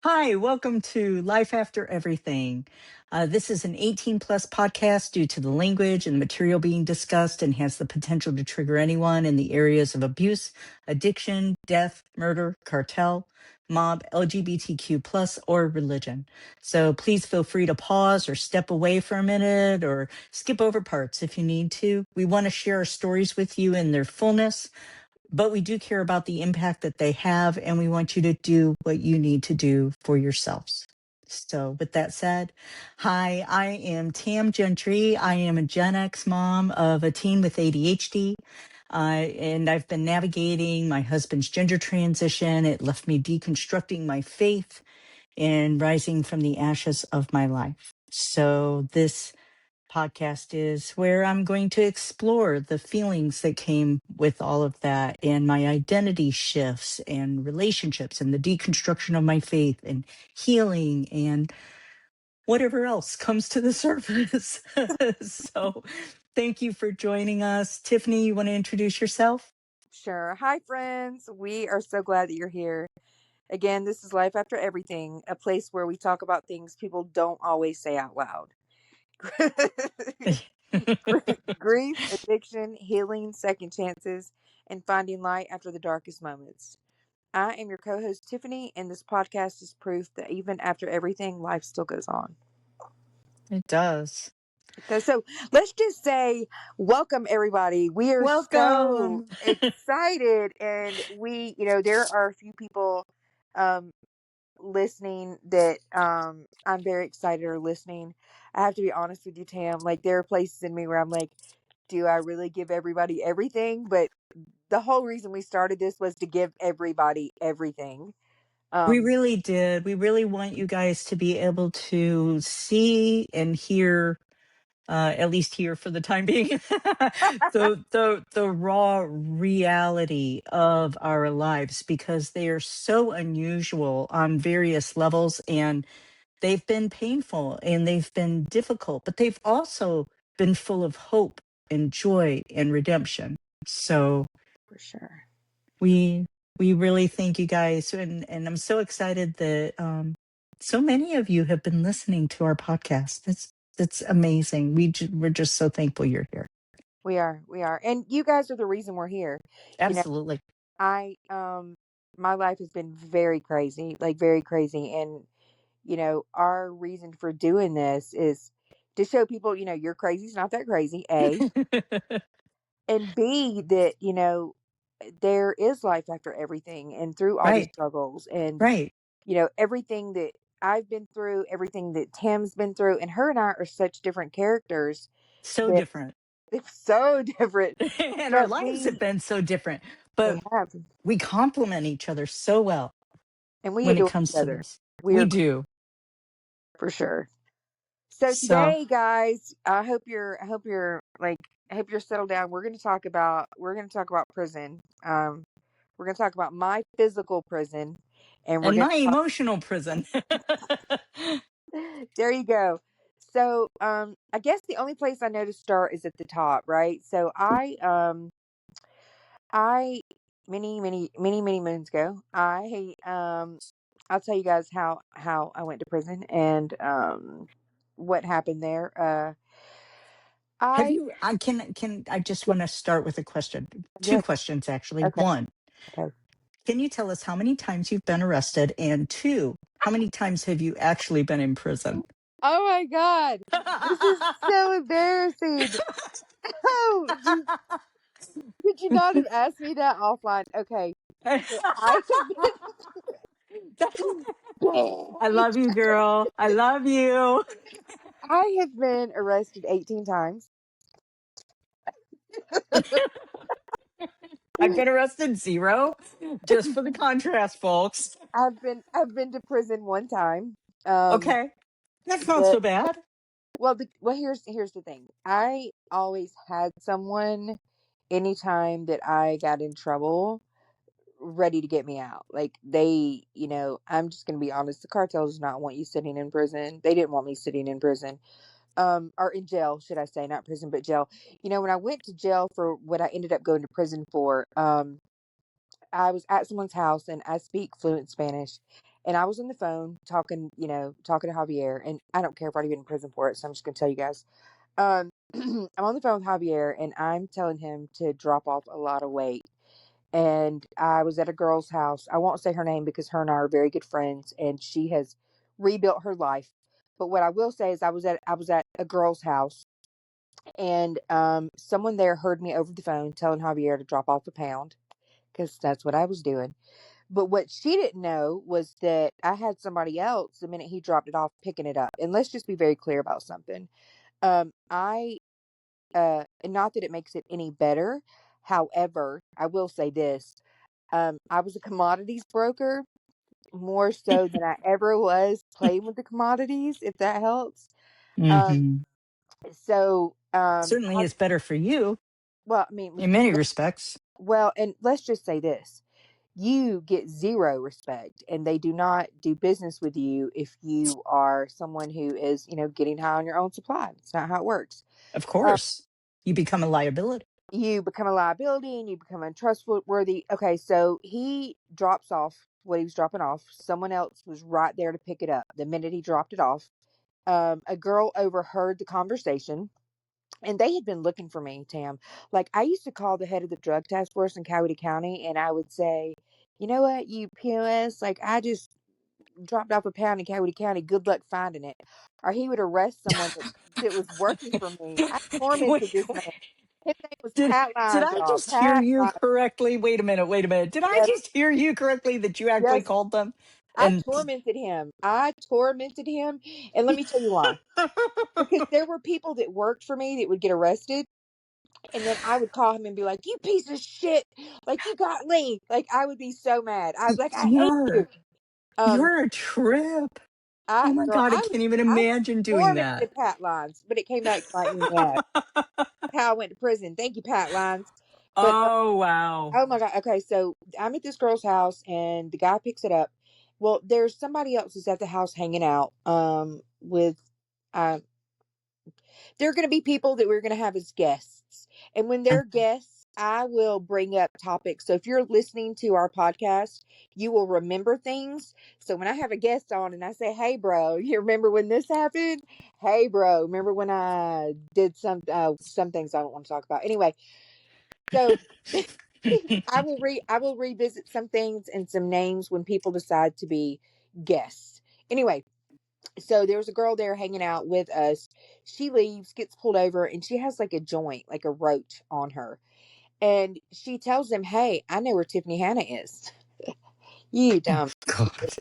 Hi, welcome to Life After Everything. This is an 18 plus podcast due to the language and material being discussed and has the potential to trigger anyone in the areas of abuse, addiction, death, murder, cartel, mob, LGBTQ plus, or religion. So please feel free to pause or step away for a minute or skip over parts if you need to. We want to share our stories with you in their fullness, but we do care about the impact that they have, and we want you to do what you need to do for yourselves. So, with that said, hi, I am Tam Gentry. I am a Gen X mom of a teen with ADHD. And I've been navigating my husband's gender transition. It left me deconstructing my faith and rising from the ashes of my life. So, this podcast is where I'm going to explore the feelings that came with all of that and my identity shifts and relationships and the deconstruction of my faith and healing and whatever else comes to the surface. So thank you for joining us. Tiffany, you want to introduce yourself? Sure. Hi, friends. We are so glad that you're here. Again, this is Life After Everything, a place where we talk about things people don't always say out loud. Grief, addiction, healing, second chances, and finding light after the darkest moments. I am your co host, Tiffany, and this podcast is proof that even after everything, life still goes on. It does. So let's just say, welcome everybody. We are so Welcome. excited, and there are a few people um, listening that I'm very excited are listening. I have to be honest with you, Tam. Like, there are places in me where I'm like, do I really give everybody everything? But the whole reason we started this was to give everybody everything. We Um, really did. We really want you guys to be able to see and hear, at least here for the time being, the raw reality of our lives, because they are so unusual on various levels, and they've been painful and they've been difficult, but they've also been full of hope and joy and redemption. So for sure. we we really thank you guys, and I'm so excited that so many of you have been listening to our podcast. That's amazing. We're just so thankful you're here. We are, and you guys are the reason we're here. You know, Absolutely. I my life has been very crazy, like very crazy, and our reason for doing this is to show people, you're crazy. It's not that crazy. A and B that there is life after everything, and through all the Right. struggles, and Right. everything that I've been through, everything that Tam's been through, and her and I are such different characters So that different. it's so different. And our But lives have been so different, they but have, we complement each other so well and we when it adore comes each to other. this. We We are do. for sure. So So, today, guys, I hope you're settled down. We're gonna talk about prison. We're gonna talk about my physical prison, and we're and gonna my emotional prison. there you go. So, I guess the only place I know to start is at the top, right? So I many moons ago, I'll tell you guys how I went to prison and what happened there. Have I you, I just want to start with a question. Two Yes. questions, actually. Okay. One, Okay. can you tell us how many times you've been arrested? And two, how many times have you actually been in prison? Oh my God. This is so embarrassing. Oh, could you not have asked me that offline? Okay. So I I have love you, girl. I love you. I have been arrested 18 times. I've been arrested zero, just for the contrast, folks. I've been to prison one time. Um Okay, that's not but so bad. here's the thing. I always had someone anytime that I got in trouble ready to get me out. Like I'm just gonna be honest, the cartel does not want you sitting in prison. They didn't want me sitting in prison. Or in jail, should I say, not prison, but jail. When I went to jail for what I ended up going to prison for, I was at someone's house and I speak fluent Spanish. And I was on the phone talking, talking to Javier, and I don't care if I've already been in prison for it, so I'm just gonna tell you guys. Um, I'm on the phone with Javier, and I'm telling him to drop off a lot of weight. And I was at a girl's house. I won't say her name because her and I are very good friends, and she has rebuilt her life. But what I will say is, I was at a girl's house, and someone there heard me over the phone telling Javier to drop off a pound because that's what I was doing. But what she didn't know was that I had somebody else the minute he dropped it off picking it up. And let's just be very clear about something. I and not that it makes it any better. However, I will say this. I was a commodities broker more so than I ever was playing with the commodities, if that helps. Um, Hmm. so, Certainly is better for you well, I mean, in many respects. well, and let's just say this. You get zero respect, and they do not do business with you if you are someone who is, getting high on your own supply. It's not how it works. Of Uh, course. You become a liability. you become a liability and you become untrustworthy. Okay, so he drops off what he was dropping off. Someone else was right there to pick it up the minute he dropped it off. A girl overheard the conversation, and they had been looking for me, Tam. Like, I used to call the head of the drug task force in Coweta County, and I would say, you know what, you POS, like, I just dropped off a pound in Coweta County. Good luck finding it. Or he would arrest someone that was working for me. I Wait, tormented this man. His name was did Pat did Lyons, I y'all. just hear Pat you Lyons. correctly? Wait a minute, wait a minute. Did I Yes, just hear you correctly that you actually yes. called them? I And tormented him. I tormented him. And let me tell you why. Because there were people that worked for me that would get arrested. And then I would call him and be like, "You piece of shit! Like, you got me!" Like, I would be so mad. I'd be like, "I hate you." you're Um, you're a trip. Oh my girl, God, I can't even I imagine doing that. tormented Pat Lyons, but it came back to bite me in the ass. How I went to prison. Thank you, Pat Lyons. But Oh wow. oh my god. Okay, so I'm at this girl's house, and the guy picks it up. Well, there's somebody else who's at the house hanging out. With um there are going to be people that we're going to have as guests. And when they're guests, I will bring up topics. So if you're listening to our podcast, you will remember things. So when I have a guest on and I say, "Hey, bro, you remember when this happened? Hey, bro, remember when I did some things I don't want to talk about." Anyway, so I will revisit some things and some names when people decide to be guests. Anyway, so there was a girl there hanging out with us. She leaves, gets pulled over, and she has like a joint, like a roach on her. And she tells him, "Hey, I know where Tiffany Hannah is." You Oh dumb. God.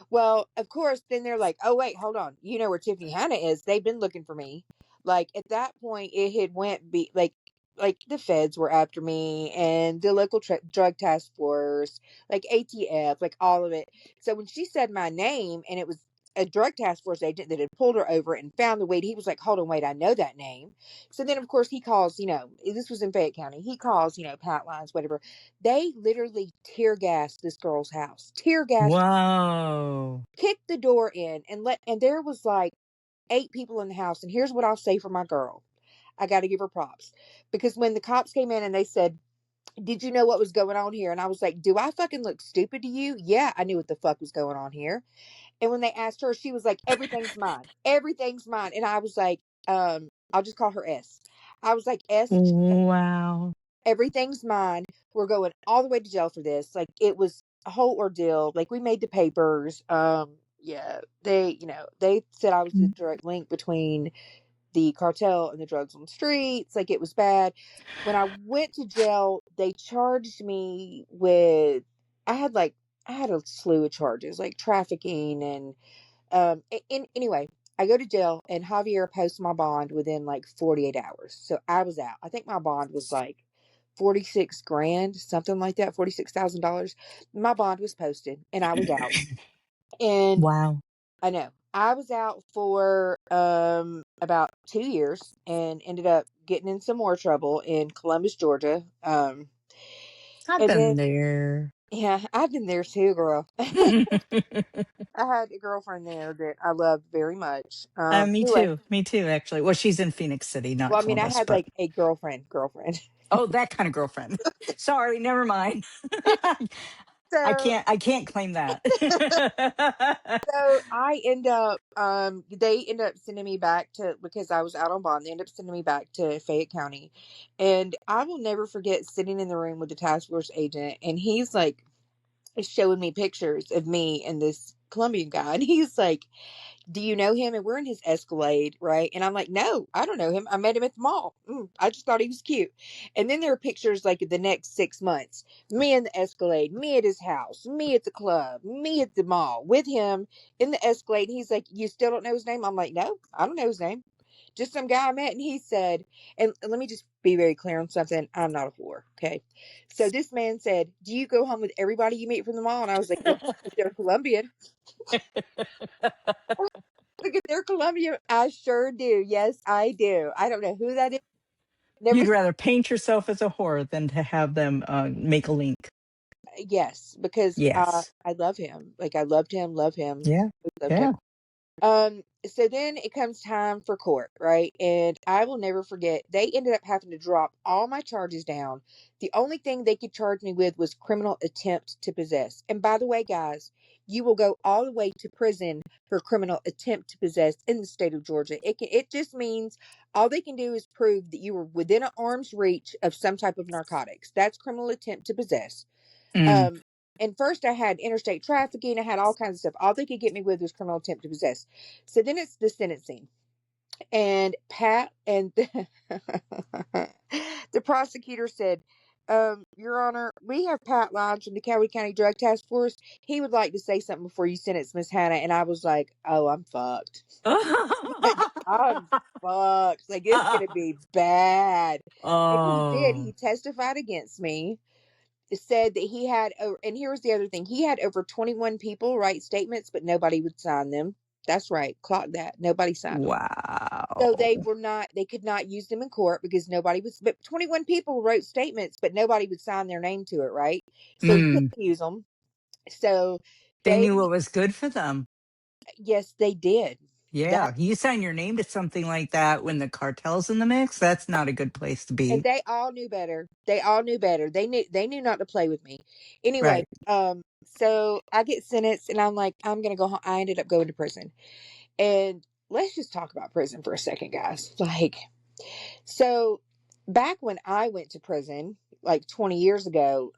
Well, of course, then they're like, "Oh wait, hold on. You know where Tiffany Hannah is? They've been looking for me." Like at that point, it had went be like the feds were after me and the local drug task force, like ATF, like all of it. So when she said my name and it was a drug task force agent that had pulled her over and found the weed, he was like, "Hold on, wait, I know that name." So then, of course, he calls. This was in Fayette County. He calls, Pat Lines, whatever. They literally tear gassed this girl's house. Tear gassed, Wow. kicked the door in, and there was like 8 people in the house. And here's what I'll say for my girl. I got to give her props because when the cops came in and they said, "Did you know what was going on here?" And I was like, "Do I fucking look stupid to you?" Yeah, I knew what the fuck was going on here. And when they asked her, she was like, "Everything's mine. Everything's mine." And I was like, I'll just call her S. I was like, "S, Wow. everything's mine. We're going all the way to jail for this." Like, it was a whole ordeal. Like, we made the papers. Yeah, they said I was the direct link between the cartel and the drugs on the streets. Like, it was bad. When I went to jail, they charged me with, I had like, I had a slew of charges, like trafficking and, anyway, I go to jail and Javier posts my bond within like 48 hours. So I was out. I think my bond was like 46 grand, something like that, $46,000. My bond was posted and I was out. And Wow. I know. I was out for about 2 years and ended up getting in some more trouble in Columbus, Georgia. I've And been then there. yeah, I've been there too, girl. I had a girlfriend there that I loved very much. Me Anyway, too. Me too, actually. Well, she's in Phoenix City, not well, I mean, I Columbus, had but like a girlfriend. oh, that kind of girlfriend. Sorry, never mind. So I can't claim that. so I end up they end up sending me back to, because I was out on bond, they end up sending me back to Fayette County. And I will never forget sitting in the room with the task force agent, and he's like showing me pictures of me and this Colombian guy, and he's like, do you know him? And we're in his Escalade, right? And I'm like, no, I don't know him. I met him at the mall. I just thought he was cute. And then there are pictures like the next 6 months, me in the Escalade, me at his house, me at the club, me at the mall with him in the Escalade. And he's like, you still don't know his name? I'm like, no, I don't know his name. Just some guy I met. And he said, and let me just be very clear on something. I'm not a whore. Okay. So this man said, do you go home with everybody you meet from the mall? And I was like, yeah, if they're Colombian. Look, if they're Colombian, I sure do. Yes, I do. I don't know who that is. Never. You'd rather paint yourself as a whore than to have them make a link. Yes, because Yes. I love him. Like I loved him, love him, Yeah. loved him. Yeah. So then it comes time for court, right? And I will never forget, they ended up having to drop all my charges down. The only thing they could charge me with was criminal attempt to possess. And by the way, guys, you will go all the way to prison for criminal attempt to possess in the state of Georgia. It just means all they can do is prove that you were within an arm's reach of some type of narcotics. That's criminal attempt to possess. Mm. Um, and first I had interstate trafficking. I had all kinds of stuff. All they could get me with was criminal attempt to possess. So then it's the sentencing. And Pat and the prosecutor said, Your Honor, we have Pat Lyons from the Coweta County Drug Task Force. He would like to say something before you sentence Miss Hannah. And I was like, oh, I'm fucked. Like, I'm fucked. Like, it's going to be bad. And he did. Oh, He testified against me, said that he had, and here was the other thing, he had over 21 people write statements, but nobody would sign them. That's right, clock that, nobody signed them. So they wow. were not, they could not use them in court because nobody was, but 21 people wrote statements, but nobody would sign their name to it, right? So he couldn't Mm. use them. So They they, knew what was good for them. yes, they did that. Yeah. You sign your name to something like that when the cartel's in the mix. That's not a good place to And be. they all knew better. They all knew better. They knew not to play with me. Anyway, Right. so I get sentenced and I'm like, I'm gonna go home. I ended up going to prison. And let's just talk about prison for a second, guys. Like, so back when I went to prison, like 20 years ago,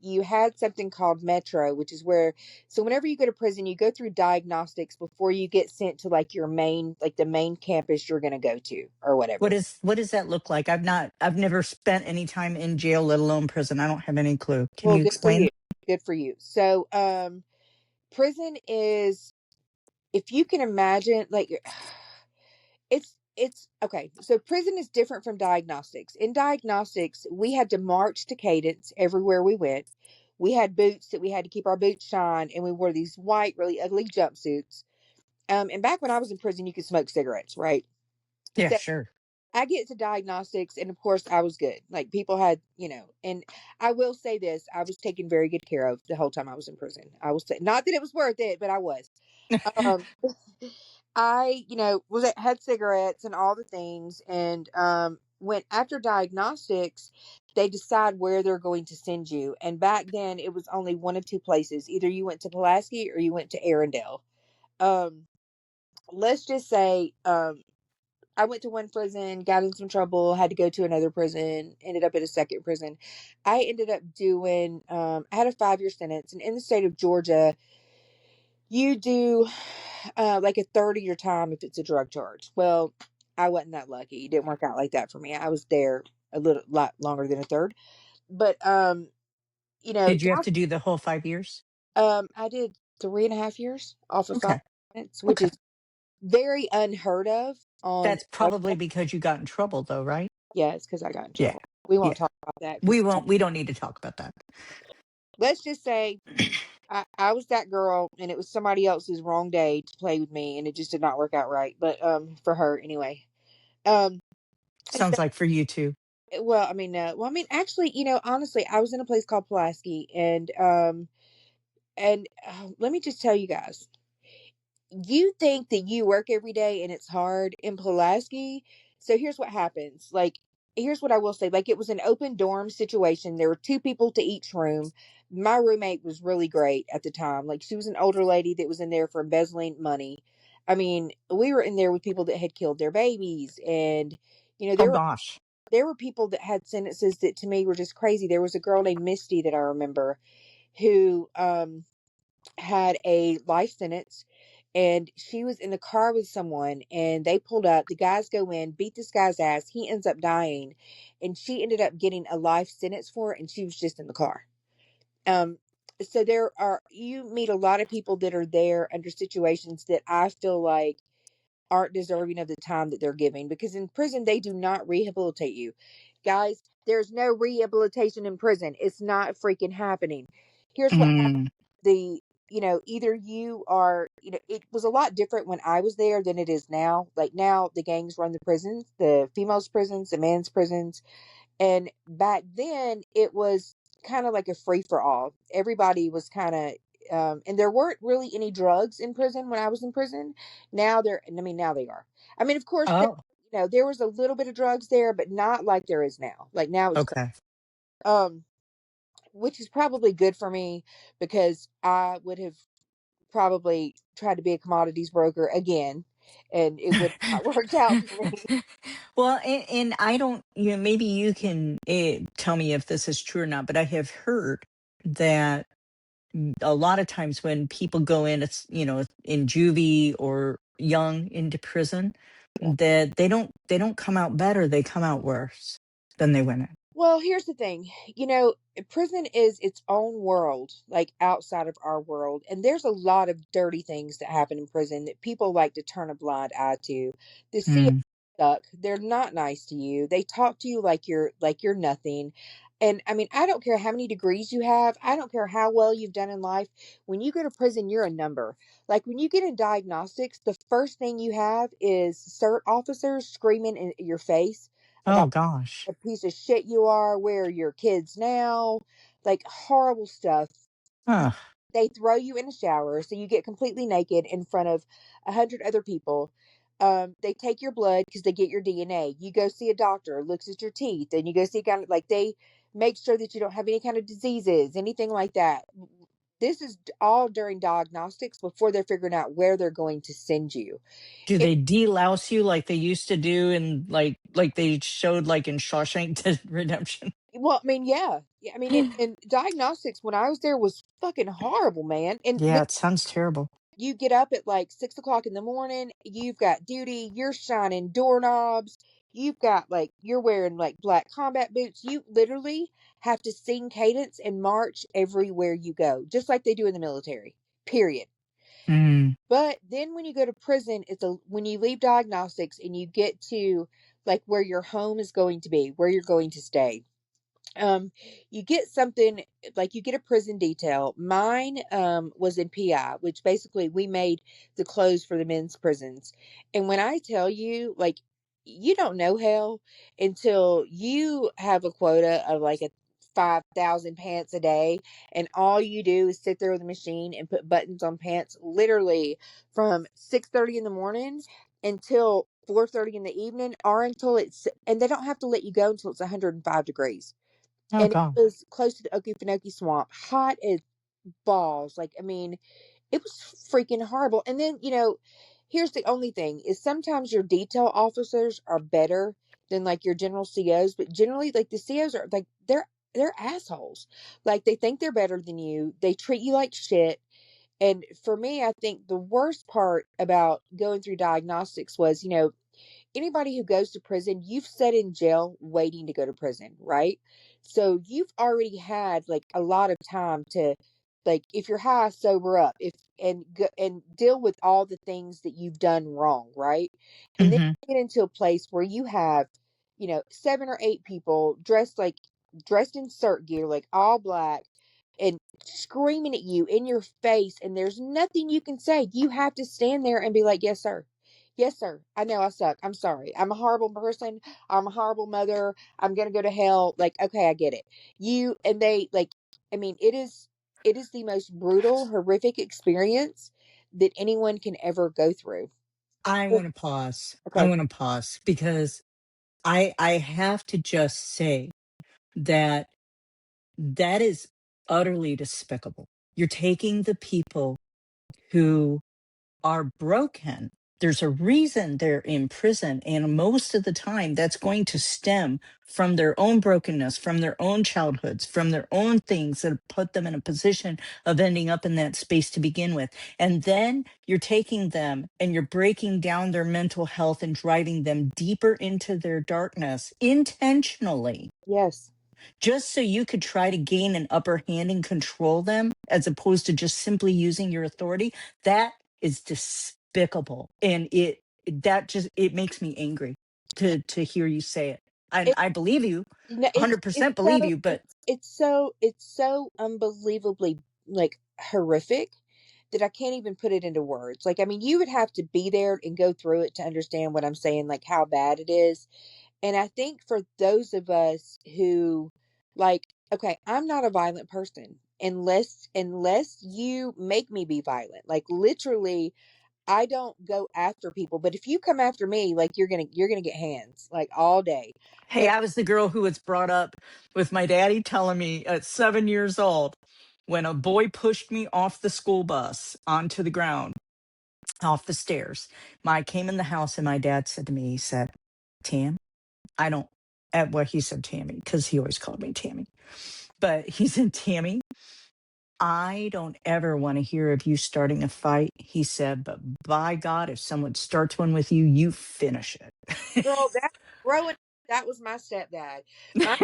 you had something called Metro, which is where, so whenever you go to prison, you go through diagnostics before you get sent to like your main, like the main campus you're going to go to or whatever. What does that look like? I've never spent any time in jail, let alone prison. I don't have any clue. Can Well, you good for explain? you. Good for you. So, prison is, if you can imagine, like, it's okay. So prison is different from diagnostics. In diagnostics, we had to march to cadence everywhere we went. We had boots that we had to keep our boots shined, and we wore these white, really ugly jumpsuits. And back when I was in prison, you could smoke cigarettes, right? Yeah, So sure. I get to diagnostics, and of course, I was good. Like people had, and I will say this: I was taken very good care of the whole time I was in prison. I will say, not that it was worth it, but I was. Um, I, had cigarettes and all the things, and went after diagnostics. They decide where they're going to send you, and back then it was only one of two places: either you went to Pulaski or you went to Arendelle. Um, let's just say, I went to one prison, got in some trouble, had to go to another prison, ended up at a second prison. I ended up doing, I had a 5-year sentence, and in the state of Georgia, you do like a third of your time if it's a drug charge. Well, I wasn't that lucky. It didn't work out like that for me. I was there a little lot longer than a third. But Did you have to do the whole 5 years? I did 3.5 years off of five Okay. minutes, which Okay. is very unheard of on That's drug. probably because you got in trouble though, right? Yeah, it's because I got in Yeah. trouble. We won't Yeah. talk about that because We don't need to talk about that. let's just say I was that girl and it was somebody else's wrong day to play with me and it just did not work out right. But for her anyway. Um so Sounds like for you too. well, I mean, actually, honestly, I was in a place called Pulaski, and let me just tell you guys, you think that you work every day and it's hard in Pulaski. So here's what happens. Like, here's what I will say. Like, it was an open dorm situation. There were two people to each room. My roommate was really great at the time. Like, she was an older lady that was in there for embezzling money. I mean, we were in there with people that had killed their babies, and you know, Oh gosh. there were people that had sentences that to me were just crazy. There was a girl named Misty that I remember who had a life sentence, and she was in the car with someone, and they pulled up. The guys go in, beat this guy's ass. He ends up dying, and she ended up getting a life sentence for it, and she was just in the car. Um, so there are, you meet a lot of people that are there under situations that I feel like aren't deserving of the time that they're giving, because in prison they do not rehabilitate you. Guys, there's no rehabilitation in prison. It's not freaking happening. Here's what Mm. the either you are, it was a lot different when I was there than it is now. Like, now the gangs run the prisons, the females prisons, the men's prisons, and back then it was kind of like a free for all. Everybody was kind of and there weren't really any drugs in prison when I was in prison. Now there, I mean, now they are. I mean, of course there, Oh, there was a little bit of drugs there, but not like there is now. Like, now it's crazy. okay. um which is probably good for me, because I would have probably tried to be a commodities broker again, and it would have not worked out for me. Well, and I don't, maybe you can tell me if this is true or not, but I have heard that a lot of times when people go in, it's, in juvie or young into prison, Yeah. that they don't come out better. They come out worse than they went in. Well, here's the thing. Prison is its own world, like outside of our world. And there's a lot of dirty things that happen in prison that people like to turn a blind eye to. The CO Mm. suck. They're not nice to you. They talk to you like you're nothing. And I mean, I don't care how many degrees you have. I don't care how well you've done in life. When you go to prison, you're a number. Like, when you get in diagnostics, the first thing you have is CERT officers screaming in your face Oh about gosh. a piece of shit you are, where are your kids now, like horrible stuff. Huh. They throw you in a shower so you get completely naked in front of 100 other people. They take your blood because they get your DNA. You go see a doctor, looks at your teeth, and you go see kind of like, they make sure that you don't have any kind of diseases, anything like that. This is all during diagnostics before they're figuring out where they're going to send you. Do It, they delouse you like they used to do in like they showed like in Shawshank Redemption? well, I mean, yeah. Yeah, I mean, and diagnostics when I was there was fucking horrible, man. And Yeah, it sounds terrible. you get up at like 6 o'clock in the morning, you've got duty, you're shining doorknobs, you've got like, you're wearing like black combat boots. You literally have to sing cadence and march everywhere you go, just like they do in the military, period. Mm. But then when you go to prison, when you leave diagnostics and you get to like where your home is going to be, where you're going to stay, um you get something, like you get a prison detail. Mine was in PI, which basically we made the clothes for the men's prisons. And when I tell you, like, you don't know hell until you have a quota of like a 5,000 pants a day, and all you do is sit there with a machine and put buttons on pants, literally from 6:30 in the morning until 4:30 in the evening, or until it's, and they don't have to let you go until it's 105 degrees. Oh And it god. was close to the Okefenokee Swamp, hot as balls. Like, I mean, it was freaking horrible. And then, here's the only thing is, sometimes your detail officers are better than like your general COs, but generally, like, the COs are like, they're assholes. Like, they think they're better than you. They treat you like shit. And for me, I think the worst part about going through diagnostics was, anybody who goes to prison, you've sat in jail waiting to go to prison, right? So you've already had like a lot of time to, like, if you're high, sober up, if and go, and deal with all the things that you've done wrong, right? And then Hmm. you get into a place where you have, 7 or 8 people dressed in CERT gear, like all black, and screaming at you in your face, and there's nothing you can say. You have to stand there and be like, yes, sir. Yes, sir. I know I suck. I'm sorry. I'm a horrible person. I'm a horrible mother. I'm going to go to hell. Like, okay, I get it. And they, like, I mean, it is the most brutal, horrific experience that anyone can ever go through. I Oh, want to pause. I okay. want to pause because I have to just say that that is utterly despicable. You're taking the people who are broken. There's a reason they're in prison. And most of the time, that's going to stem from their own brokenness, from their own childhoods, from their own things that have put them in a position of ending up in that space to begin with. And then you're taking them and you're breaking down their mental health and driving them deeper into their darkness intentionally, Yes. just so you could try to gain an upper hand and control them as opposed to just simply using your authority. That is despicable. And it makes me angry to hear you say it. And It, I believe you, no, it's 100% believe so you, but it's so unbelievably like horrific that I can't even put it into words. Like, I mean, you would have to be there and go through it to understand what I'm saying, like how bad it is. And I think for those of us who like, okay, I'm not a violent person unless you make me be violent. Like literally, I don't go after people, but if you come after me, like you're gonna get hands like all day. hey, And I was the girl who was brought up with my daddy telling me at 7 years old when a boy pushed me off the school bus onto the ground, off the stairs. I came in the house and my dad said to me, he said, Tam, I don't, at what he said, Tammy, because he always called me Tammy. But he said, Tammy, I don't ever want to hear of you starting a fight. He said, but by God, if someone starts one with you, you finish girl, that growing that was my stepdad. My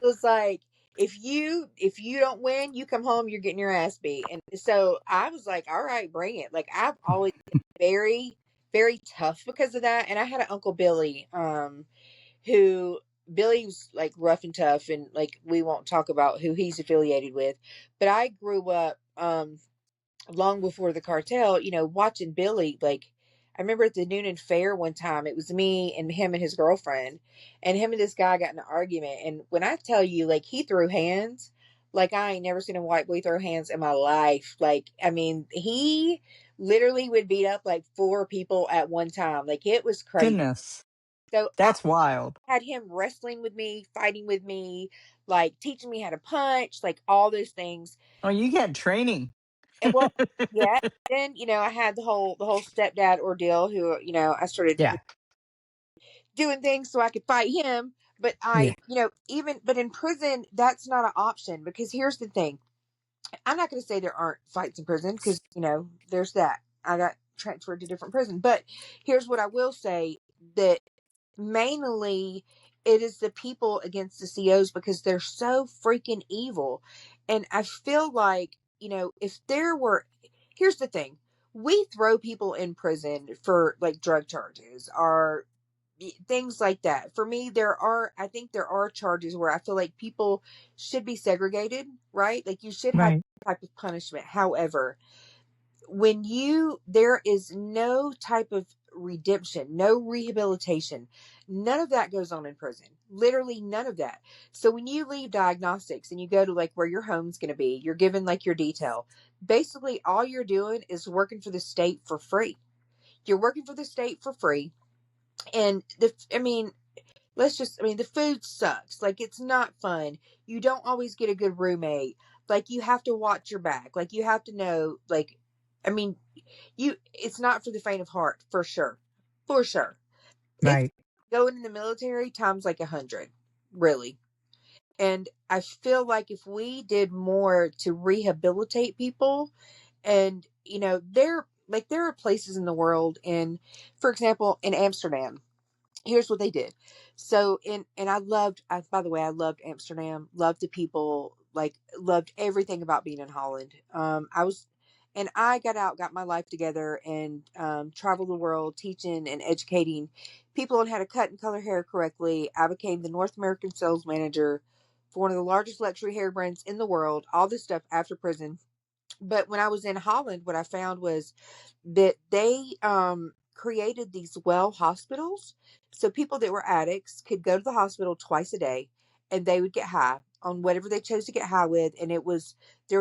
was like, if you don't win, you come home, you're getting your ass beat. And so I was like, all right, bring it. Like I've always been very, very tough because of that. And I had an Uncle Billy, who Billy was like rough and tough, and like we won't talk about who he's affiliated with, but I grew up long before the cartel, watching Billy. Like, I remember at the Noonan Fair one time, it was me and him and his girlfriend, and him and this guy got in an argument. And when I tell you, like, he threw hands, like, I ain't never seen a white boy throw hands in my life. Like, I mean, he literally would beat up like four people at one time. Like, it was crazy. Goodness, So I that's wild. had him wrestling with me, fighting with me, like teaching me how to punch, like all those things. Oh, you get training. And well, yeah. Then I had the whole stepdad ordeal. Who I started Yeah. doing things so I could fight him. But Yeah. even but in prison, that's not an option because here's the thing. I'm not going to say there aren't fights in prison because there's that. I got transferred to different prison, but here's what I will say that mainly it is the people against the COs because they're so freaking evil. And I feel like, if there were, here's the thing, we throw people in prison for like drug charges or things like that. For me, I think there are charges where I feel like people should be segregated, right? Like you should have Right. type of punishment. However, there is no type of redemption, no rehabilitation, none of that goes on in prison, literally none of that. So when you leave diagnostics and you go to like where your home's going to be, you're given like your detail, basically all you're doing is working for the state for free. You're working for the state for free. And the food sucks. Like it's not fun. You don't always get a good roommate. Like you have to watch your back. Like you have to know, like, I mean, it's not for the faint of heart, for sure. For sure. It's Right. going in the military times like 100, really. And I feel like if we did more to rehabilitate people, and there are places in the world, in for example in Amsterdam, here's what they did. So and by the way, I loved Amsterdam, loved the people, like loved everything about being in Holland. I got out, got my life together, and traveled the world teaching and educating people on how to cut and color hair correctly. I became the North American sales manager for one of the largest luxury hair brands in the world, all this stuff after prison. But when I was in Holland, what I found was that they created these well hospitals. So people that were addicts could go to the hospital twice a day and they would get high on whatever they chose to get high with. And there was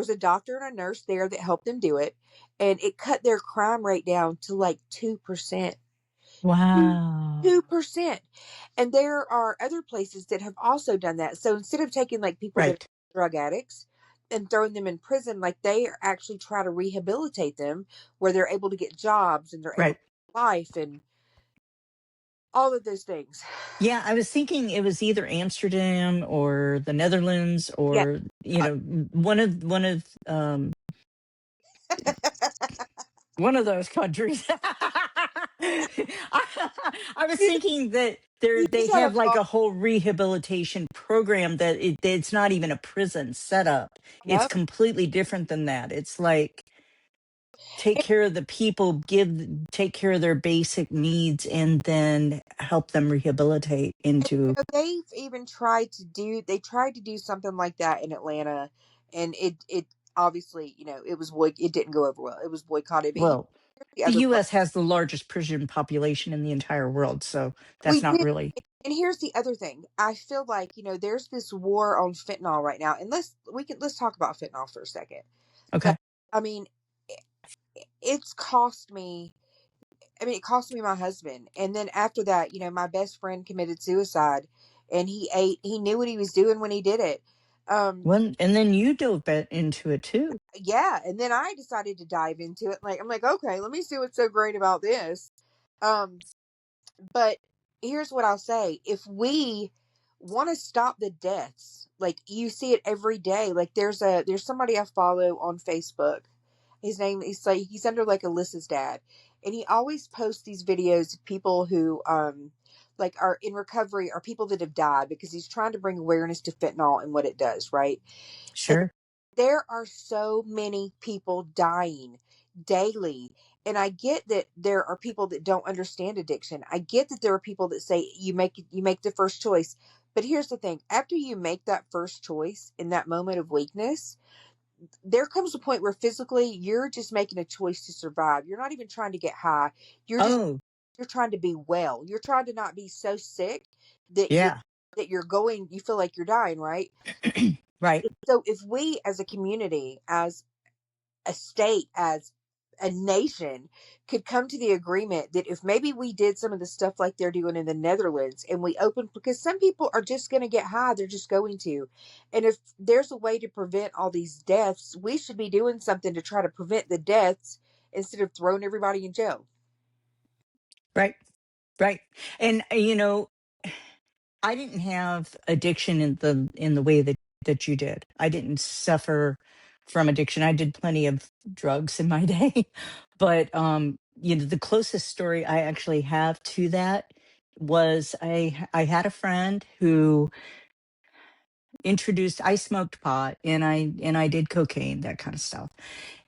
a doctor and a nurse there that helped them do it. And it cut their crime rate down to like 2%. Wow. 2%. And there are other places that have also done that. So instead of taking like people that Right. are drug addicts and throwing them in prison, like they are actually try to rehabilitate them where they're able to get jobs and they're able Right. to get life and all of those things. Yeah, I was thinking it was either Amsterdam or the Netherlands Yeah. or one of those countries. I was you, thinking that you they just had a have like thought. a whole rehabilitation program that it's not even a prison setup. It's No. completely different than that. It's like take And, care of the people, take care of their basic needs, and then help them rehabilitate into. they've even they tried to do something like that in Atlanta, and it obviously, it didn't go over well. It was boycotted. But Well, here's the the other part. U.S. has the largest prison population in the entire world, so We that's not did. really And here's the other thing. I feel like, there's this war on fentanyl right now. And let's talk about fentanyl for a second. Like, okay. I mean, it's cost me it cost me my husband. And then after that, my best friend committed suicide and he knew what he was doing when he did it. Um Well, and then you dove into it too. yeah, and then I decided to dive into it. Like I'm like, okay, let me see what's so great about this. Um But here's what I'll say. If we want to stop the deaths, like you see it every day. Like there's somebody I follow on Facebook. His name he's under like Alyssa's dad. And he always posts these videos of people who like are in recovery or people that have died because he's trying to bring awareness to fentanyl and what it does, right? And Sure. there are so many people dying daily. And I get that there are people that don't understand addiction. I get that there are people that say you make the first choice. But here's the thing, after you make that first choice in that moment of weakness, there comes a point where physically you're just making a choice to survive. You're not even trying to get high. You're just Oh, you're trying to be well. You're trying to not be so sick that you're yeah. you feel like you're dying, right? Right. So if we as a community, as a state, as a nation, could come to the agreement that if maybe we did some of the stuff like they're doing in the Netherlands and we open, because some people are just going to get high, they're just going to. And if there's a way to prevent all these deaths, we should be doing something to try to prevent the deaths instead of throwing everybody in jail. Right. Right. And I didn't have addiction in the way that you did. I didn't suffer from addiction. I did plenty of drugs in my day, but the closest story I actually have to that was I had a friend who introduced. I smoked pot and I did cocaine, that kind of stuff,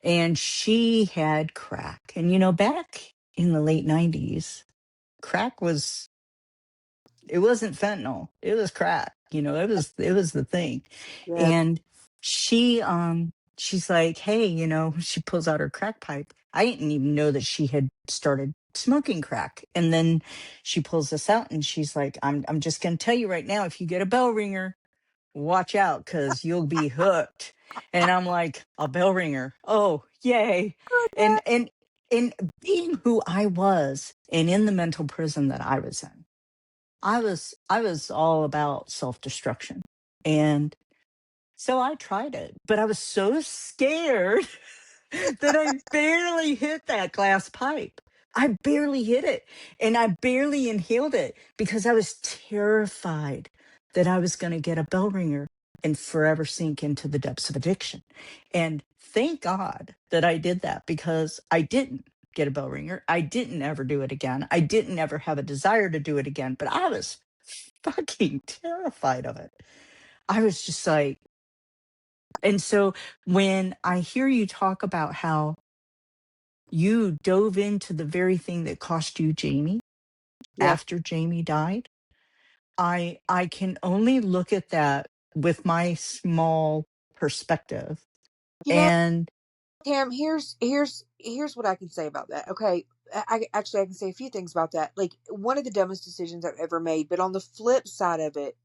and she had crack. And back in the late 90s, crack was it wasn't fentanyl, it was crack. It was the thing. Yeah. And she's like, hey, she pulls out her crack pipe. I didn't even know that she had started smoking crack. And then she pulls this out and she's like, I'm just gonna tell you right now, if you get a bell ringer, watch out because you'll be hooked. And I'm like, a bell ringer, oh yay. And being who I was and in the mental prison that I was in, I was all about self-destruction. And so I tried it, but I was so scared that I barely hit that glass pipe. I barely hit it and I barely inhaled it because I was terrified that I was going to get a bell ringer and forever sink into the depths of addiction. And thank God that I did that because I didn't get a bell ringer. I didn't ever do it again. I didn't ever have a desire to do it again, but I was fucking terrified of it. I was just like, and so when I hear you talk about how you dove into the very thing that cost you Jamie Yeah. after Jamie died, I can only look at that with my small perspective. You know, And Cam, here's what I can say about that. Okay. I can say a few things about that. Like one of the dumbest decisions I've ever made, but on the flip side of it,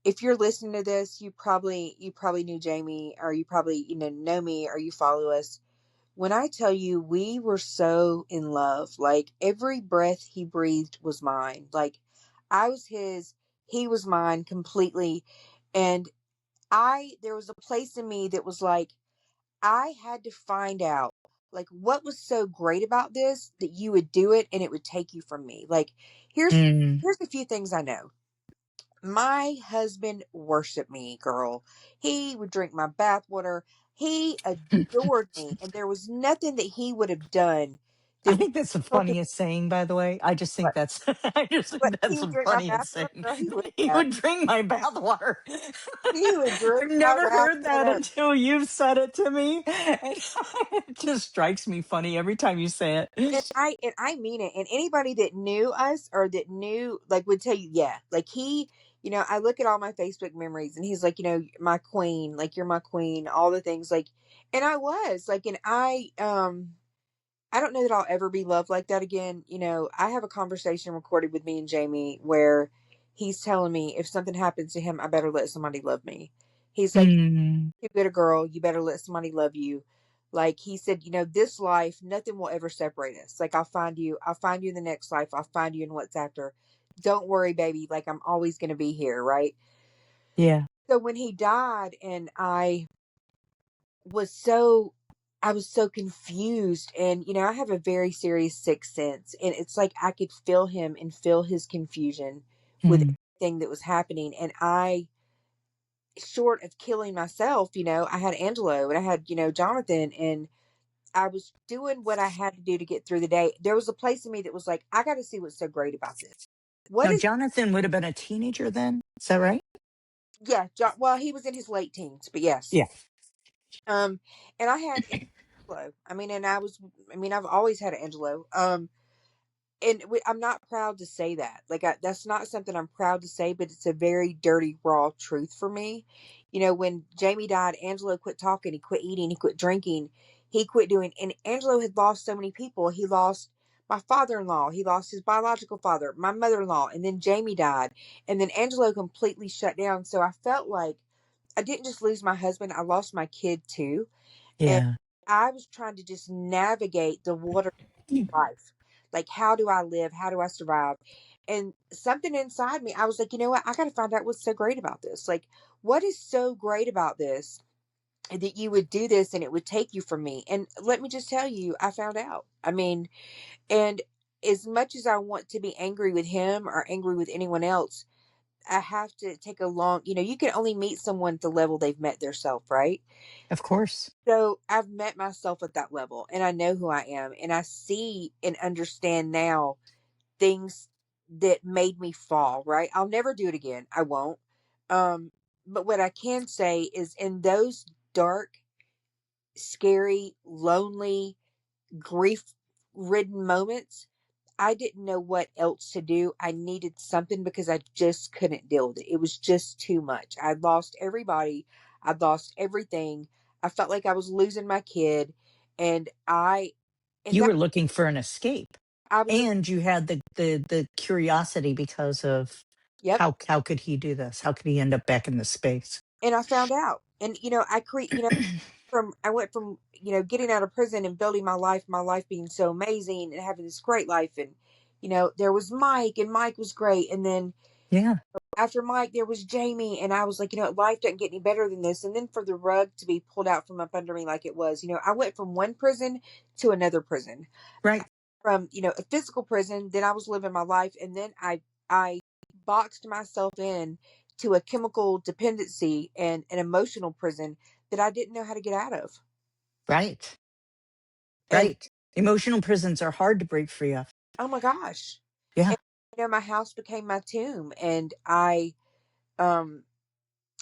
if you're listening to this, you probably knew Jamie, or you probably know me, or you follow us. when I tell you we were so in love, like every breath he breathed was mine. Like I was his, he was mine completely. And there was a place in me that was like, I had to find out like what was so great about this that you would do it and it would take you from me. Like here's Mm. here's a few things I know. My husband worshiped me, girl. He would drink my bathwater. He adored me, and there was nothing that he would have done I that would think that's the something. funniest saying, by the way. I just think But that's I just but think that's he would the drink my funniest bathwater, saying. girl. He would. He would drink my bathwater. He would drink I've my never heard that bathwater. until you've said it to me. And it just strikes me funny every time you say it. And I mean it. And anybody that knew us or that knew like would tell you, yeah, like he, I look at all my Facebook memories and he's like, my queen, like you're my queen, all the things like, and I was like, and I don't know that I'll ever be loved like that again. I have a conversation recorded with me and Jamie where he's telling me if something happens to him, I better let somebody love me. He's like, Mm, you good a girl, you better let somebody love you. Like he said, this life, nothing will ever separate us. Like I'll find you in the next life, I'll find you in what's after. Don't worry, baby. Like I'm always going to be here, right? yeah. So when he died, and was so I was so confused, and I have a very serious sixth sense, and it's like I could feel him and feel his confusion with Mm. everything that was happening. And I, short of killing myself, I had Angelo and I had, Jonathan, and I was doing what I had to do to get through the day. There was a place in me that was like, I got to see what's so great about this. What Now, is, Jonathan would have been a teenager then. Is that right? yeah, well, he was in his late teens, but yes. Yeah. Um, and I had Angelo. I've always had Angelo. And I'm not proud to say that. Like, that's not something I'm proud to say, but it's a very dirty, raw truth for me. When Jamie died, Angelo quit talking, he quit eating, he quit drinking, he quit doing, and Angelo had lost so many people. He lost my father-in-law, he lost his biological father, my mother-in-law, and then Jamie died, and then Angelo completely shut down. So I felt like I didn't just lose my husband, I lost my kid too. And Yeah. I was trying to just navigate the water life. Like, how do I live? How do I survive? And something inside me, I was like, you know what? I got to find out what's so great about this. Like, what is so great about this that you would do this and it would take you from me? And let me just tell you, I found out. I mean, and as much as I want to be angry with him or angry with anyone else, I have to take a long, you can only meet someone at the level they've met their self, right? Of course. So I've met myself at that level and I know who I am, and I see and understand now things that made me fall, right? I'll never do it again. I won't. Um, but what I can say is in those dark, scary, lonely, grief ridden moments, I didn't know what else to do. I needed something because I just couldn't deal with it. It was just too much. I'd lost everybody. I'd lost everything. I felt like I was losing my kid. And and You that were looking for an escape, I was just, and you had the curiosity because of yep. how could he do this? How could he end up back in this space? And I found out. And, I went from, getting out of prison and building my life being so amazing and having this great life. And, there was Mike, and Mike was great. And then Yeah. after Mike, there was Jamie. And I was like, life doesn't get any better than this. And then for the rug to be pulled out from up under me like it was, I went from one prison to another prison. Right. From, a physical prison, then I was living my life. And then I boxed myself in to a chemical dependency and an emotional prison that I didn't know how to get out of. Right. And Right. Emotional prisons are hard to break free of. oh my gosh. Yeah. And my house became my tomb. And I um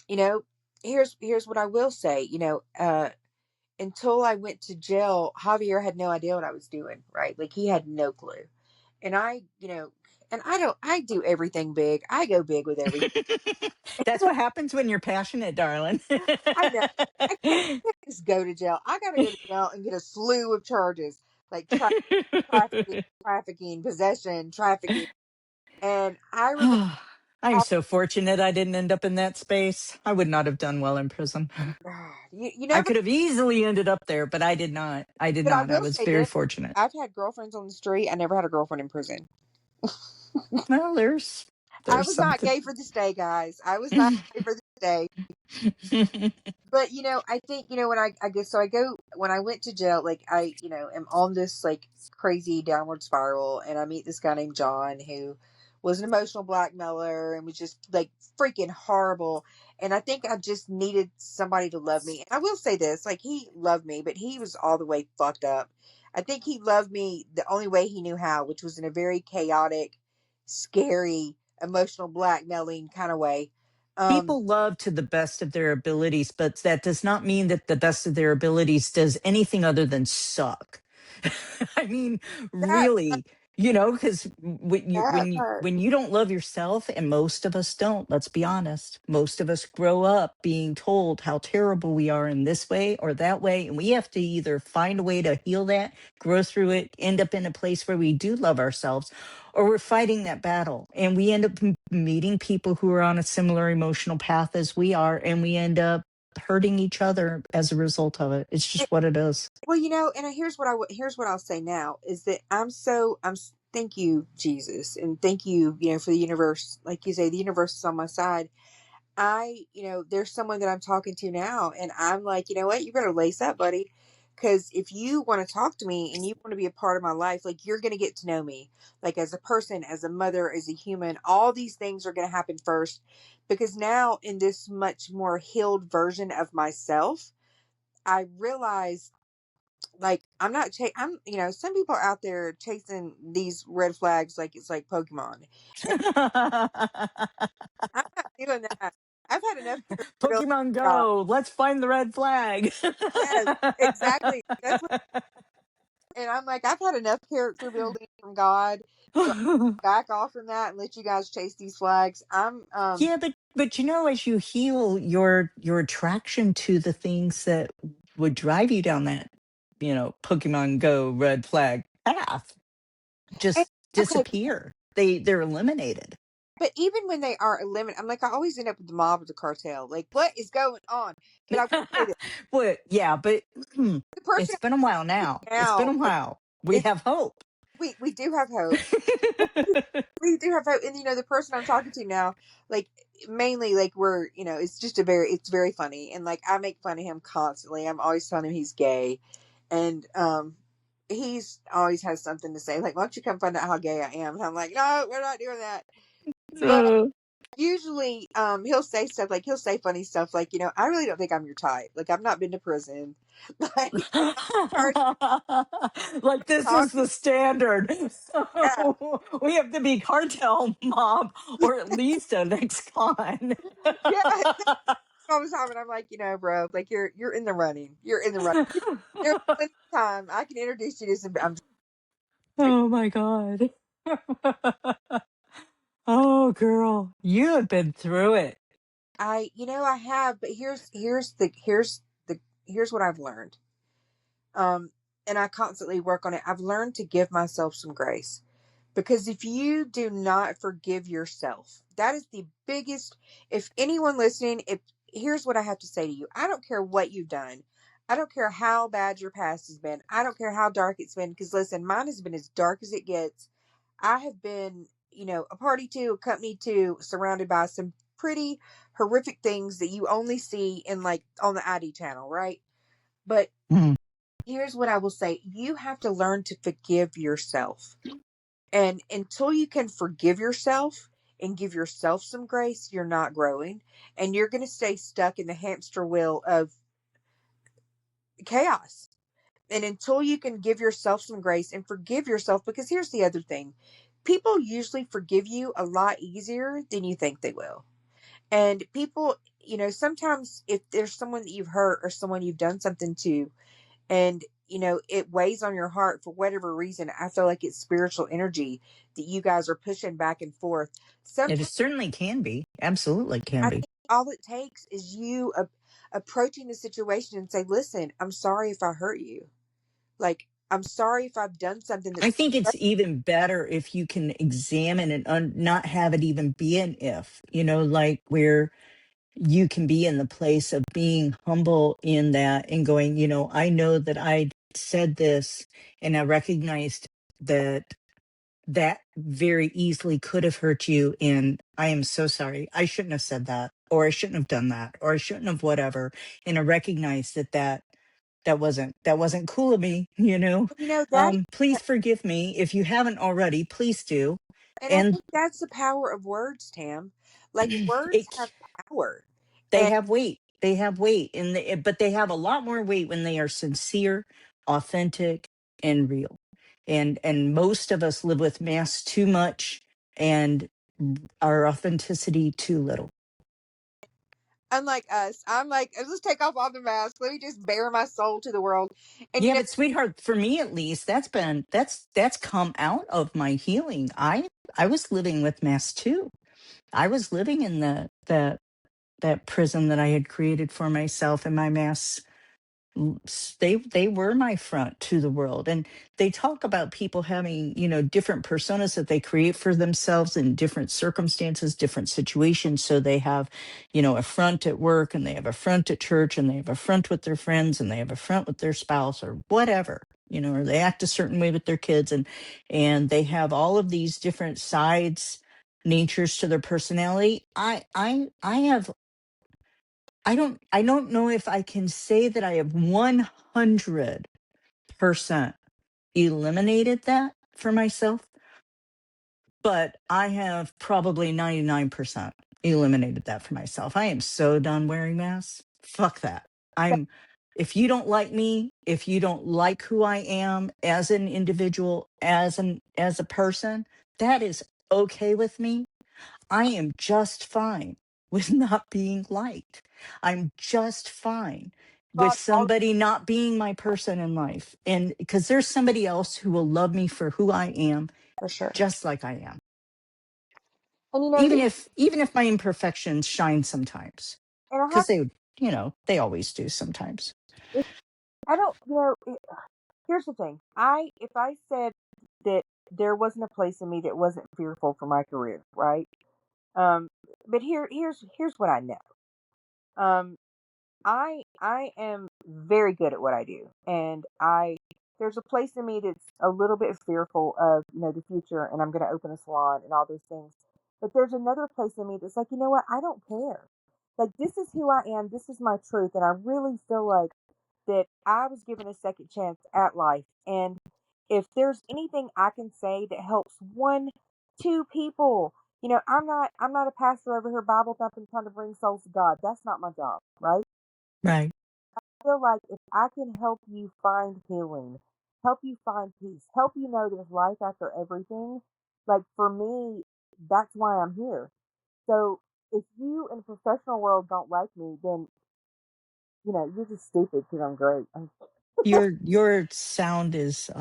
you know here's what I will say. Until I went to jail, Javier had no idea what I was doing, right? Like he had no clue. And I do everything big. I go big with everything. That's what happens when you're passionate, darling. I know. I can't just go to jail. I got to go to jail and get a slew of charges like trafficking, possession, trafficking. And I remember I'm so fortunate I didn't end up in that space. I would not have done well in prison. You I never, could have easily ended up there, but I did not. I did but I not. I will was say very this: fortunate. I've had girlfriends on the street. I never had a girlfriend in prison. Well, I there's was not something. gay for the stay, guys. I was not gay for the stay. But I think when I go, so I go when I went to jail, like I am on this like crazy downward spiral, and I meet this guy named John who was an emotional blackmailer and was just like freaking horrible. And I think I just needed somebody to love me. And I will say this, like he loved me, but he was all the way fucked up. I think he loved me the only way he knew how, which was in a very chaotic, scary, emotional blackmailing kind of way. Um People love to the best of their abilities, but that does not mean that the best of their abilities does anything other than suck. I mean, that really, because that part. when you don't love yourself, and most of us don't, let's be honest, most of us grow up being told how terrible we are in this way or that way, and we have to either find a way to heal that, grow through it, end up in a place where we do love ourselves, or we're fighting that battle and we end up meeting people who are on a similar emotional path as we are, and we end up hurting each other as a result of it. It's just what it is. Well, and here's what I'll say now is that thank you Jesus, and thank you for the universe. Like you say, the universe is on my side. There's someone that I'm talking to now, and I'm like, you know what, you better lace up, buddy, because if you want to talk to me and you want to be a part of my life, like you're going to get to know me, like as a person, as a mother, as a human. All these things are going to happen first, because now in this much more healed version of myself, I realize like I'm not I'm some people are out there chasing these red flags like it's like Pokemon. And I'm not doing that. I've had enough character building. Pokemon God. Go, let's find the red flag. Yes, exactly. That's what, and I'm like, I've had enough character building from God. So back off from that and let you guys chase these flags. I'm Yeah, but as you heal your attraction to the things that would drive you down that, Pokemon Go red flag path and, just okay, disappear. They're eliminated. but even when they are eliminated, I'm like, I always end up with the mob of the cartel. Like, what is going on? But I will say this: But yeah, but the person it's been a while now. It's been now, a like, while. We it's have hope. we do have hope. We do have hope. And the person I'm talking to now, like mainly like we're it's just it's very funny, and like I make fun of him constantly. I'm always telling him he's gay, and he's always has something to say like, why don't you come find out how gay I am? And I'm like, no, we're not doing that. But Uh, usually he'll say stuff like, he'll say funny stuff like, I really don't think I'm your type, like I've not been to prison. Like I'm not charged like this talk. is the standard. Yeah, So we have to be cartel mob or at least an ex-con. yeah, all the time. And I'm like, bro, like you're in the running, you're in the running. There's plenty of time I can introduce you to some. I'm just like, Oh my God. Oh, girl, you have been through it. I have, but here's what I've learned. Um, and I constantly work on it. I've learned to give myself some grace, because if you do not forgive yourself, that is the biggest. If anyone listening, if here's what I have to say to you: I don't care what you've done. I don't care how bad your past has been. I don't care how dark it's been. Because listen, mine has been as dark as it gets. I have been, a party to, a company to, surrounded by some pretty horrific things that you only see in like on the ID channel, right? But Mm. here's what I will say: you have to learn to forgive yourself. And until you can forgive yourself and give yourself some grace, you're not growing, and you're going to stay stuck in the hamster wheel of chaos. And until you can give yourself some grace and forgive yourself, because here's the other thing: people usually forgive you a lot easier than you think they will. And people, sometimes if there's someone that you've hurt or someone you've done something to, and it weighs on your heart for whatever reason, I feel like it's spiritual energy that you guys are pushing back and forth. It Sometimes certainly can be. Absolutely can I be. think all it takes is you approaching the situation and say, listen, I'm sorry if I hurt you. Like, I'm sorry if I've done something I that's think it's even better if you can examine and not have it even be an if, like where you can be in the place of being humble in that and going, I know that I said this and I recognized that that very easily could have hurt you. And I am so sorry. I shouldn't have said that, or I shouldn't have done that, or I shouldn't have whatever. And I recognize that wasn't cool of me, that, please forgive me. If you haven't already, please do. and I And think that's the power of words, Tam. Like words have it power. they And have weight. They have weight, but they have a lot more weight when they are sincere, authentic, and real. And most of us live with masks too much, and our authenticity too little. unlike us, I'm like, let's take off all the masks. Let me just bare my soul to the world. And Yeah, but sweetheart, for me at least, that's come out of my healing. I was living with masks too. I was living in that prison that I had created for myself, and my masks, they were my front to the world. And they talk about people having, different personas that they create for themselves in different circumstances, different situations. So they have, a front at work, and they have a front at church, and they have a front with their friends, and they have a front with their spouse, or whatever, or they act a certain way with their kids, and they have all of these different sides, natures to their personality. I don't know if I can say that I have 100% eliminated that for myself, but I have probably 99% eliminated that for myself. I am so done wearing masks. Fuck that. I'm If you don't like me, if you don't like who I am as an individual, as a person, that is okay with me. I am just fine with not being liked. I'm just fine with God, all somebody not being my person in life. And because there's somebody else who will love me for who I am, for sure. just like I am. And Even if my imperfections shine sometimes. and I have, Because they always do sometimes. it, I don't, here's the thing. If I said that there wasn't a place in me that wasn't fearful for my career, right? Um, but here's what I know. Um, I am very good at what I do, and I there's a place in me that's a little bit fearful of the future, and I'm going to open a salon and all those things. But there's another place in me that's like, you know what? I don't care. Like this is who I am. This is my truth, and I really feel like that I was given a second chance at life, and if there's anything I can say that helps one, two people, I'm not a pastor over here Bible thumping trying to bring souls to God. That's not my job, right? Right. Feel like if I can help you find healing, help you find peace, help you know there's life after everything, like for me, that's why I'm here. So if you in the professional world don't like me, then you're just stupid because I'm great. Your sound is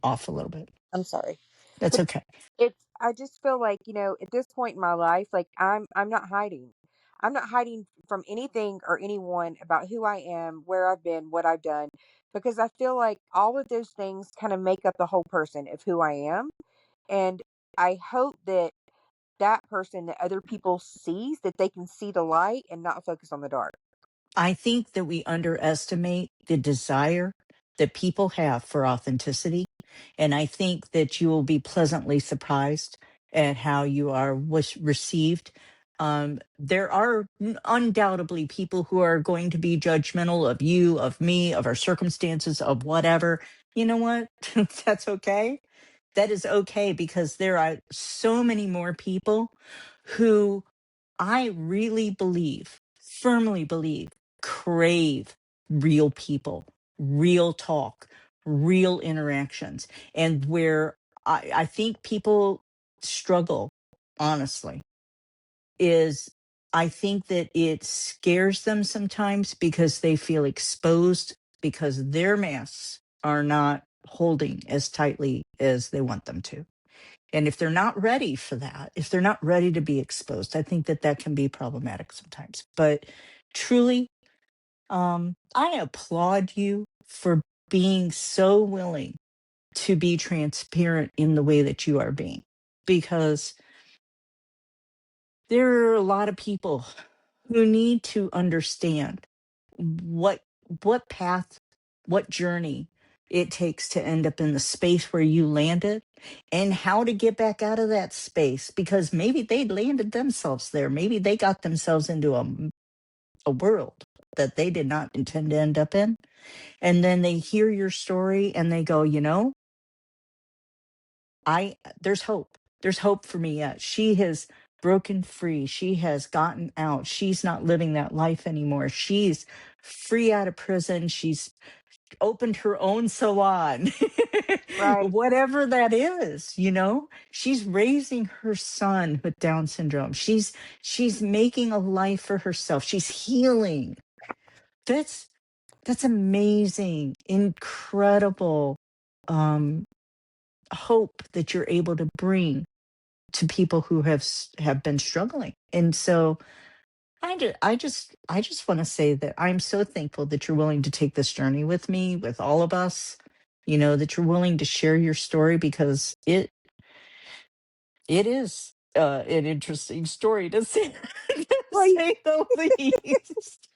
off a little bit. I'm sorry. That's But okay. I just feel like, at this point in my life, like I'm not hiding. I'm not hiding from anything or anyone about who I am, where I've been, what I've done, because I feel like all of those things kind of make up the whole person of who I am. And I hope that that person that other people sees that they can see the light and not focus on the dark. I think that we underestimate the desire that people have for authenticity. And I think that you will be pleasantly surprised at how you are was received. There are undoubtedly people who are going to be judgmental of you, of me, of our circumstances, of whatever. You know what? That's okay. That is okay, because there are so many more people who I really believe, firmly believe, crave real people, real talk, real interactions. And where I think people struggle, honestly, is I think that it scares them sometimes because they feel exposed because their masks are not holding as tightly as they want them to. And if they're not ready for that, if they're not ready to be exposed, I think that that can be problematic sometimes. But truly, I applaud you for being so willing to be transparent in the way that you are being, because there are a lot of people who need to understand what what path, what journey it takes to end up in the space where you landed, and how to get back out of that space, because maybe they landed themselves there, maybe they got themselves into a world that they did not intend to end up in, and then they hear your story and they go, I there's hope. There's hope for me yet. She has broken free. She has gotten out. She's not living that life anymore. She's free out of prison. She's opened her own salon. Right. Whatever that is, She's raising her son with Down syndrome. She's making a life for herself. She's healing. That's that's amazing. Incredible um hope that you're able to bring to people who have been struggling. And so I just want to say that I'm so thankful that you're willing to take this journey with me, with all of us. That you're willing to share your story, because it is an interesting story to say, to Well, say the least.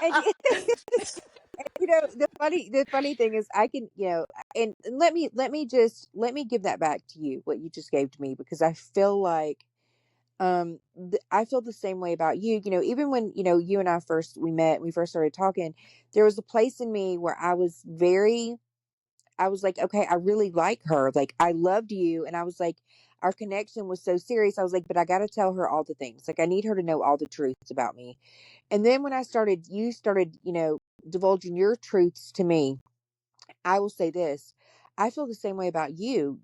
and the funny thing is, I can, and let me give that back to you, what you just gave to me, because I feel like, I feel the same way about you. Even when, you and I first we met, we first started talking, there was a place in me where I was like, okay, I really like her, like I loved you, and I was like, our connection was so serious. I was like, but I got to tell her all the things, like I need her to know all the truths about me. And then when you started, divulging your truths to me, I will say this: I feel the same way about you,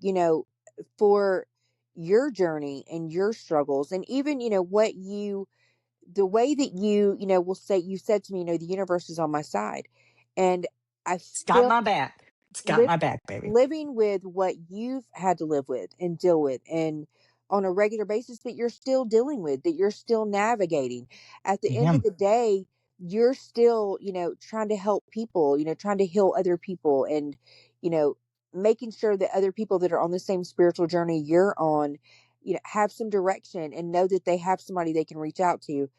for your journey and your struggles, and even, the way that will say, you said to me, the universe is on my side. And I It's got feel my back. It's got live, my back, baby. living with what you've had to live with and deal with, and on a regular basis, that you're still dealing with, that you're still navigating. At the I end of am. the day, you're still, trying to help people, trying to heal other people, and, you know, making sure that other people that are on the same spiritual journey you're on, have some direction and know that they have somebody they can reach out to.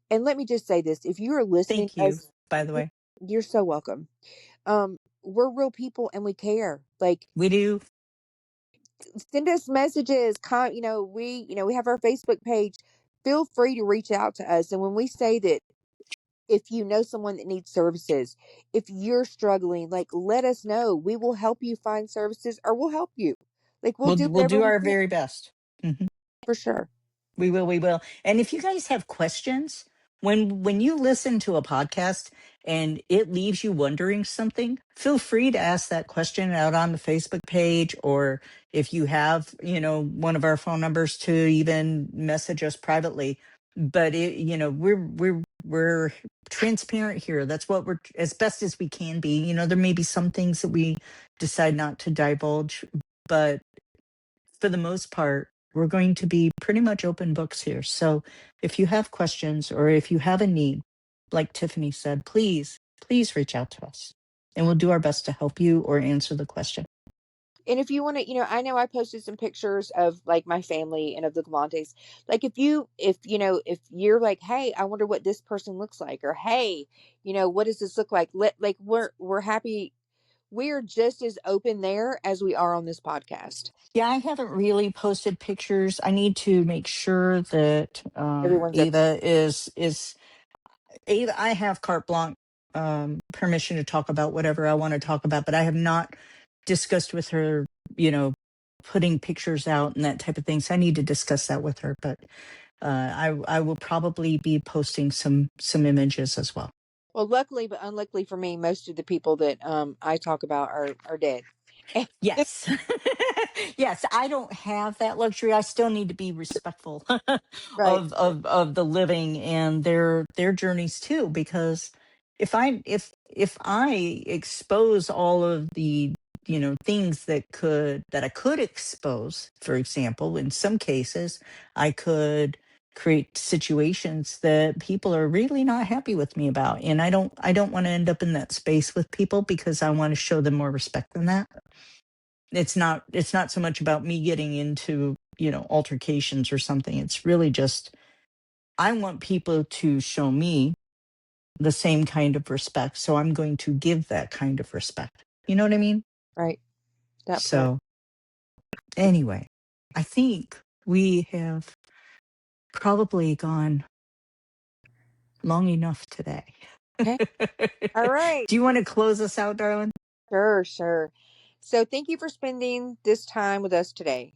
And let me just say this: if you are listening, Thank you, by the way. you're so welcome. We're real people and we care. Like, We do. send us messages. We have our Facebook page. Feel free to reach out to us. And when we say that, if you know someone that needs services, if you're struggling, like, let us know. We will help you find services, or we'll help you. Like, we'll do We'll whatever do we our can, very best. Mhm. for sure. We will, we will. And if you guys have questions, when you listen to a podcast and it leaves you wondering something, feel free to ask that question out on the Facebook page, or if you have, one of our phone numbers, to even message us privately. But we're transparent here. That's what we're, as best as we can be. There may be some things that we decide not to divulge, but for the most part, we're going to be pretty much open books here. So if you have questions, or if you have a need, like Tiffany said, please reach out to us, and we'll do our best to help you or answer the question. And if you want to, I know I posted some pictures of, like, my family and of the Galantes. Like, if you're like, hey, I wonder what this person looks like, or hey, what does this look like? Like, we're happy. We're just as open there as we are on this podcast. Yeah, I haven't really posted pictures. I need to make sure that Everyone's open. Ava, I have carte blanche, permission to talk about whatever I want to talk about, but I have not discussed with her, you know, putting pictures out and that type of thing. So I need to discuss that with her. But I will probably be posting some images as well. Well, luckily, but unluckily for me, most of the people that I talk about are dead. Yes. Yes, I don't have that luxury. I still need to be respectful Right. of the living and their journeys too, because if I expose all of the, things that I could expose, for example, in some cases, I could create situations that people are really not happy with me about. And I don't want to end up in that space with people, because I want to show them more respect than that. It's not so much about me getting into, altercations or something. It's really just, I want people to show me the same kind of respect. So I'm going to give that kind of respect. You know what I mean? Right. That part. So anyway, I think we have probably gone long enough today. Okay. All right. Do you want to close us out, darling? Sure, sure. So thank you for spending this time with us today.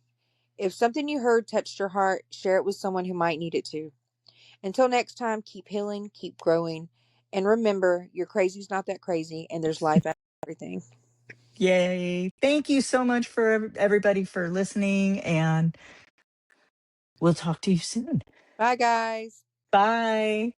If something you heard touched your heart, share it with someone who might need it too. Until next time, keep healing, keep growing, and remember, your crazy's not that crazy, and there's life after everything. Yay. Thank you so much for everybody for listening, and we'll talk to you soon. Bye, guys. Bye.